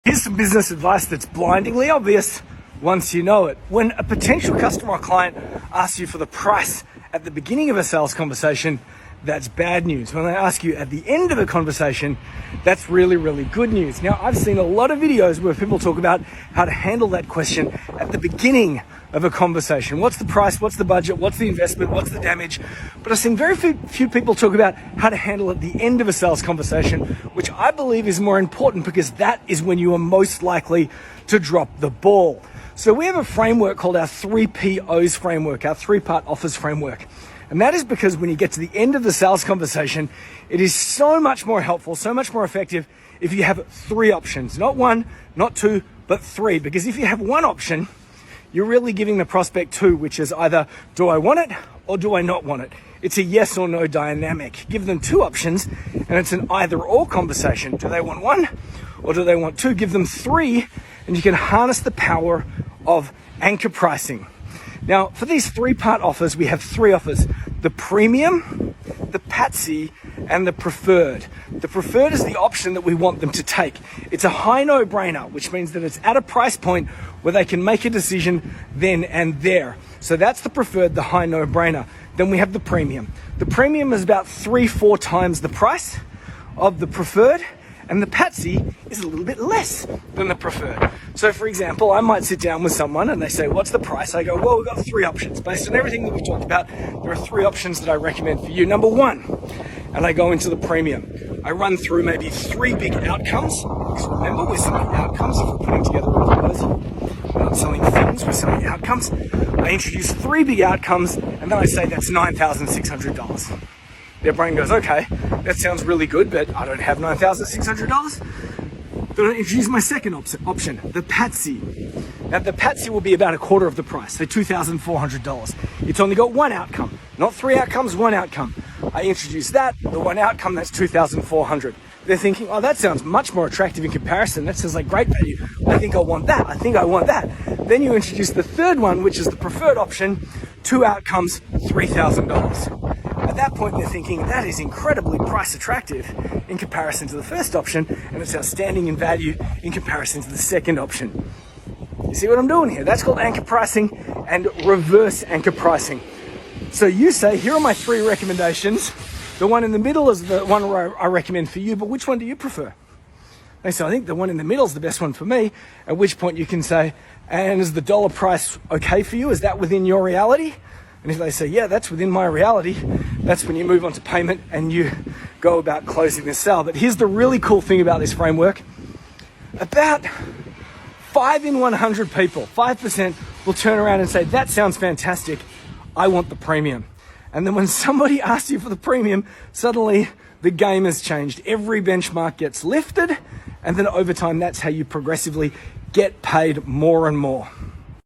Here's some business advice that's blindingly obvious once you know it. When a potential customer or client asks you for the price at the beginning of a sales conversation, that's bad news. When they ask you at the end of a conversation, that's really, really good news. Now, I've seen a lot of videos where people talk about how to handle that question at the beginning of a conversation. What's the price? What's the budget? What's the investment? What's the damage? But I've seen very few people talk about how to handle at the end of a sales conversation, which I believe is more important because that is when you are most likely to drop the ball. So we have a framework called our 3POs framework, our three-part offers framework. And that is because when you get to the end of the sales conversation, it is so much more helpful, so much more effective if you have three options, not one, not two, but three. Because if you have one option, you're really giving the prospect two, which is either, do I want it or do I not want it? It's a yes or no dynamic. Give them two options and it's an either or conversation. Do they want one or do they want two? Give them three and you can harness the power of anchor pricing. Now, for these three-part offers, we have three offers: the premium, the patsy, and the preferred. The preferred is the option that we want them to take. It's a high no-brainer, which means that it's at a price point where they can make a decision then and there. So that's the preferred, the high no-brainer. Then we have the premium. The premium is about 3-4 times the price of the preferred, and the patsy is a little bit less than the preferred. So for example, I might sit down with someone and they say, what's the price? I go, well, we've got three options. Based on everything that we've talked about, there are three options that I recommend for you. Number one, and I go into the premium. I run through maybe three big outcomes. Because remember, we're selling outcomes if we're putting together videos. We're not selling things, we're selling outcomes. I introduce three big outcomes and then I say that's $9,600. Their brain goes, okay, that sounds really good, but I don't have $9,600. Then I introduce my second option, the patsy. Now the patsy will be about a quarter of the price, so $2,400. It's only got one outcome, not three outcomes, one outcome. I introduce that, the one outcome, that's $2,400. They're thinking, oh, that sounds much more attractive in comparison. That sounds like great value. I think I want that. I think I want that. Then you introduce the third one, which is the preferred option, two outcomes, $3,000. At that point, they're thinking that is incredibly price attractive in comparison to the first option, and it's outstanding in value in comparison to the second option. You see what I'm doing here? That's called anchor pricing and reverse anchor pricing. So you say, here are my three recommendations. The one in the middle is the one where I recommend for you, but which one do you prefer? They say, I think the one in the middle is the best one for me, at which point you can say, and is the dollar price okay for you? Is that within your reality? And if they say, yeah, that's within my reality, that's when you move on to payment and you go about closing the sale. But here's the really cool thing about this framework. About 5 in 100 people, 5% will turn around and say, that sounds fantastic. I want the premium. And then when somebody asks you for the premium, suddenly the game has changed. Every benchmark gets lifted. And then over time, that's how you progressively get paid more and more.